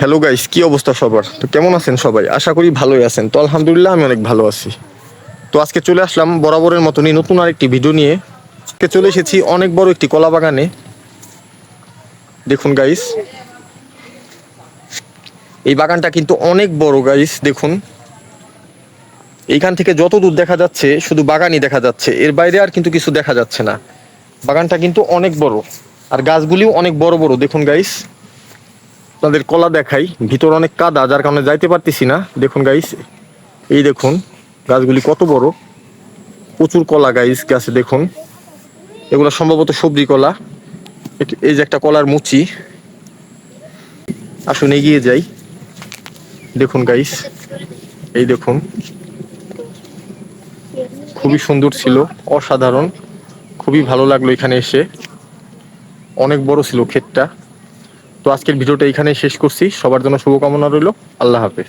Hello guys, কি অবস্থা সবার? তো কেমন আছেন সবাই? আশা করি ভালোই আছেন। তো আলহামদুলিল্লাহ আমি অনেক ভালো আছি। তো আজকে চলে আসলাম বরাবরের মতনই নতুন আরেকটি ভিডিও নিয়ে। আজকে চলে এসেছি অনেক বড় একটি কলা বাগানে। দেখুন গাইস, এই বাগানটা কিন্তু অনেক বড় গাইস। দেখুন, এইখান থেকে যত দূর দেখা যাচ্ছে শুধু বাগানই দেখা যাচ্ছে, এর বাইরে আর কিন্তু কিছু দেখা যাচ্ছে না। বাগানটা কিন্তু অনেক বড়, আর গাছগুলিও অনেক বড় বড়। দেখুন গাইস, আপনাদের কলা দেখাই, ভিতর অনেক কাদা যার কারণে যাইতে পারতেছি না। দেখুন গাইস, এই দেখুন গাছগুলি কত বড়, প্রচুর কলা গাইস গাছে। দেখুন, এগুলো সম্ভবত সবজি কলা। এই যে একটা কলার মুচি, আসুন এগিয়ে যাই। দেখুন গাইস, এই দেখুন, খুবই সুন্দর ছিল, অসাধারণ, খুবই ভালো লাগলো এখানে এসে। অনেক বড় ছিল ক্ষেতটা। তো আজকের ভিডিওটা এখানেই শেষ করছি। সবার জন্য শুভকামনা রইল। আল্লাহ হাফেজ।